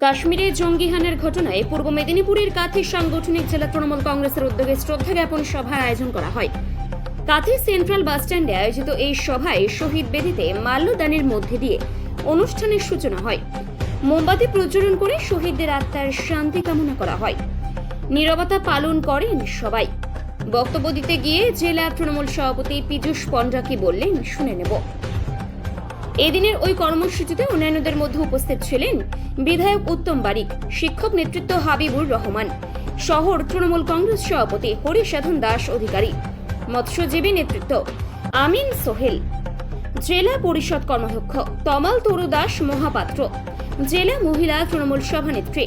কাশ্মীরে জঙ্গিহানার ঘটনায় পূর্ব মেদিনীপুরের কাঁথি সাংগঠনিক জেলা তৃণমূল কংগ্রেসের উদ্যোগে শ্রদ্ধা জ্ঞাপন সভার আয়োজন করা হয়। কাঁথি সেন্ট্রাল বাসস্ট্যান্ডে আয়োজিত এই সভায় শহীদ বেদিতে মাল্যদানের মধ্যে দিয়ে অনুষ্ঠানের সূচনা হয়। মোমবাতি প্রজ্বলন করে শহীদদের আত্মার শান্তি কামনা করা হয়। নীরবতা পালন করেন সবাই। বক্তব্য দিতে গিয়ে জেলা তৃণমূল সভাপতি পীযূষ পণ্ডা কি বললেন শুনে নেব। এদিনের ওই কর্মসূচিতে অন্যান্যদের মধ্যে উপস্থিত ছিলেন বিধায়ক উত্তম বারিক, শিক্ষক নেতৃত্ব হাবিবুর রহমান, শহর তৃণমূল কংগ্রেস সভাপতি হরিসাধন দাস অধিকারী, মৎস্যজীবী নেতৃত্ব আমিন সোহেল, জেলা পরিষদ কর্মাধ্যক্ষ তমাল তরু দাস মহাপাত্র, জেলা মহিলা তৃণমূল সভানেত্রী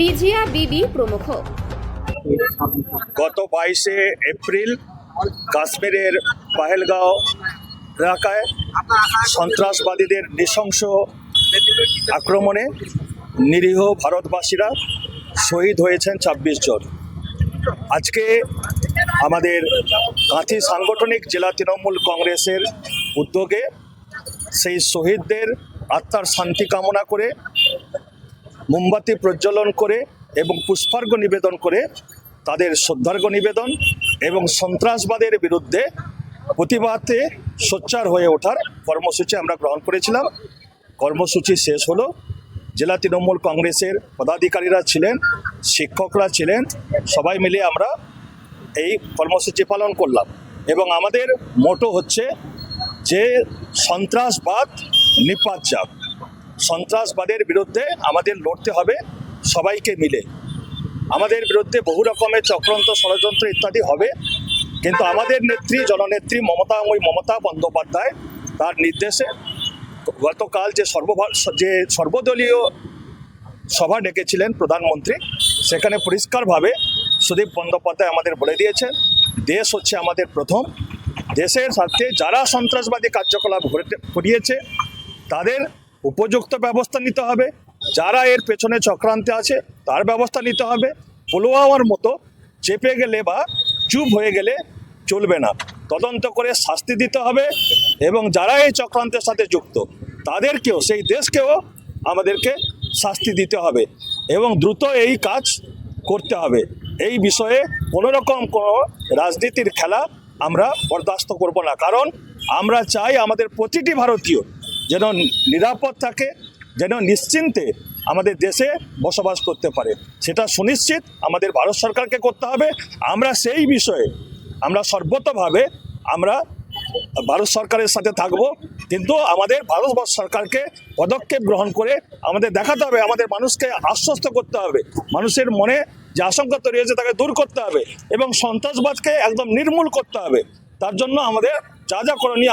রিজিয়া বিবি প্রমুখ। গত 22শে এপ্রিল কাশ্মীরের পাহেলগাঁও এলাকায় সন্ত্রাসবাদীদের নৃশংস আক্রমণে নিরীহ ভারতবাসীরা শহীদ হয়েছেন 26 জন। আজকে আমাদের কাঁথি সাংগঠনিক জেলা তৃণমূল কংগ্রেসের উদ্যোগে সেই শহীদদের আত্মার শান্তি কামনা করে মোমবাতি প্রজ্বলন করে এবং পুষ্পার্ঘ্য নিবেদন করে তাদের শ্রদ্ধার্ঘ্য নিবেদন এবং সন্ত্রাসবাদের বিরুদ্ধে প্রতিবাদে সোচ্চার হয়ে ওঠার কর্মসূচি আমরা গ্রহণ করেছিলাম। কর্মসূচি শেষ হলো। জেলা তৃণমূল কংগ্রেসের পদাধিকারীরা ছিলেন, শিক্ষকরা ছিলেন, সবাই মিলে আমরা এই কর্মসূচি পালন করলাম। এবং আমাদের মোটো হচ্ছে যে সন্ত্রাসবাদ নিপাত যাক, সন্ত্রাসবাদের বিরুদ্ধে আমাদের লড়তে হবে সবাইকে মিলে। আমাদের বিরুদ্ধে বহু রকমের চক্রান্ত, ষড়যন্ত্র ইত্যাদি হবে, কিন্তু আমাদের নেত্রী জননেত্রী মমতা বন্দ্যোপাধ্যায় তার নির্দেশে গতকাল যে সর্বদলীয় সভা ডেকেছিলেন প্রধানমন্ত্রী, সেখানে পরিষ্কারভাবে সুদীপ বন্দ্যোপাধ্যায় আমাদের বলে দিয়েছেন দেশ হচ্ছে আমাদের প্রথম। দেশের সাথে যারা সন্ত্রাসবাদী কার্যকলাপ ঘটিয়েছে তাদের উপযুক্ত ব্যবস্থা নিতে হবে, যারা এর পেছনে চক্রান্তে আছে তার ব্যবস্থা নিতে হবে। পুলওয়ামার মতো চেপে গেলে বা চুপ হয়ে গেলে চলবে না, তদন্ত করে শাস্তি দিতে হবে এবং যারা এই চক্রান্তের সাথে যুক্ত তাদেরকেও, সেই দেশকেও আমাদেরকে শাস্তি দিতে হবে এবং দ্রুত এই কাজ করতে হবে। এই বিষয়ে কোনোরকম কোনো রাজনীতির খেলা আমরা বরদাস্ত করব না, কারণ আমরা চাই আমাদের প্রতিটি ভারতীয় যেন নিরাপদ থাকে, যেন নিশ্চিন্তে আমাদের দেশে বসবাস করতে পারে। সেটা সুনিশ্চিত আমাদের ভারত সরকারকে করতে হবে। আমরা সেই বিষয়ে আমরা সর্বতভাবে আমরা ভারত সরকারের সাথে থাকব, কিন্তু আমাদের ভারত সরকারকে পদক্ষেপ গ্রহণ করে আমাদের দেখাতে হবে, আমাদের মানুষকে আশ্বস্ত করতে হবে, মানুষের মনে যে আশঙ্কা তৈরি হয়েছে তাকে দূর করতে হবে এবং সন্ত্রাসবাদকে একদম নির্মূল করতে হবে। তার জন্য আমাদের যা যা করণীয়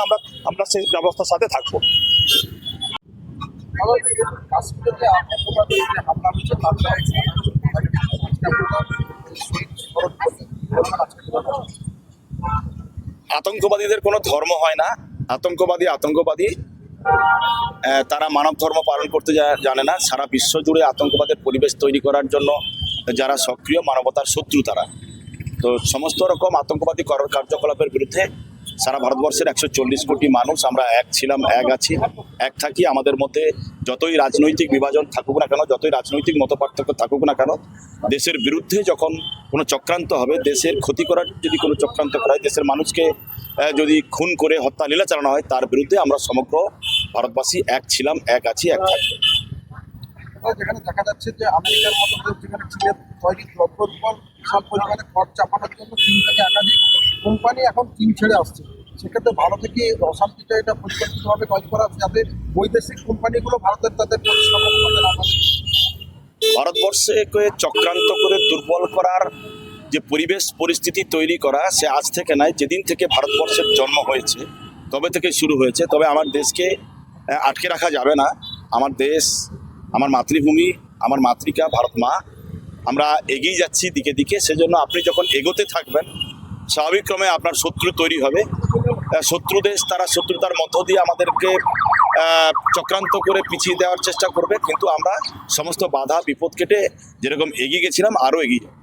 আমরা সেই ব্যবস্থার সাথে থাকবো। আতঙ্কবাদীদের কোনো ধর্ম হয় না। আতঙ্কবাদী তারা মানব ধর্ম পালন করতে জানে না। সারা বিশ্ব জুড়ে আতঙ্কবাদের পরিবেশ তৈরি করার জন্য যারা সক্রিয়, মানবতার শত্রু তারা। তো সমস্ত রকম আতঙ্কবাদী কার্যকলাপের বিরুদ্ধে সারা ভারতবর্ষের 140 কোটি মানুষ আমরা এক ছিলাম, এক আছি, এক থাকি। আমাদের মধ্যে যতই রাজনৈতিক বিভাজন থাকুক না কেন, যতই রাজনৈতিক মতপার্থক্য থাকুক না কেন, দেশের বিরুদ্ধে যখন কোনো চক্রান্ত হবে, দেশের ক্ষতি করার যদি কোনো চক্রান্ত করা হয়, দেশের মানুষকে যদি খুন করে হত্যা লীলা চালানো হয়, তার বিরুদ্ধে আমরা সমগ্র ভারতবাসী এক ছিলাম, এক আছি, এক থাকবো। যেখানে দেখা যাচ্ছে যে আমেরিকার মতো যেখানে চীনের তৈরি দ্রব্যোৎপন্ন বিশাল পরিমাণে খরচ চাপানোর জন্য চীন থেকে একাধিক কোম্পানি এখন চীন ছেড়ে আসছে, সেক্ষেত্রে ভারত থেকে অশান্তিটা এটা পরিকল্পিতভাবে তৈরি করা যাতে বৈদেশিক কোম্পানিগুলো ভারতের তাদের ভারতবর্ষে চক্রান্ত করে দুর্বল করার যে পরিস্থিতি তৈরি করা, সে আজ থেকে নয়, যেদিন থেকে ভারতবর্ষের জন্ম হয়েছে তবে থেকে শুরু হয়েছে। তবে আমার দেশকে আটকে রাখা যাবে না। আমার দেশ, আমার মাতৃভূমি, আমার মাতৃকা ভারত মা, আমরা এগিয়ে যাচ্ছি দিকে দিকে। সেজন্য আপনি যখন এগোতে থাকবেন, স্বাভাবিকক্রমে আপনার শত্রু তৈরি হবে। শত্রু দেশ, তারা শত্রুতার মধ্য দিয়ে আমাদেরকে চক্রান্ত করে পিছিয়ে দেওয়ার চেষ্টা করবে, কিন্তু আমরা সমস্ত বাধা বিপদ কেটে যেরকম এগিয়ে গেছিলাম আরও এগিয়ে যাব।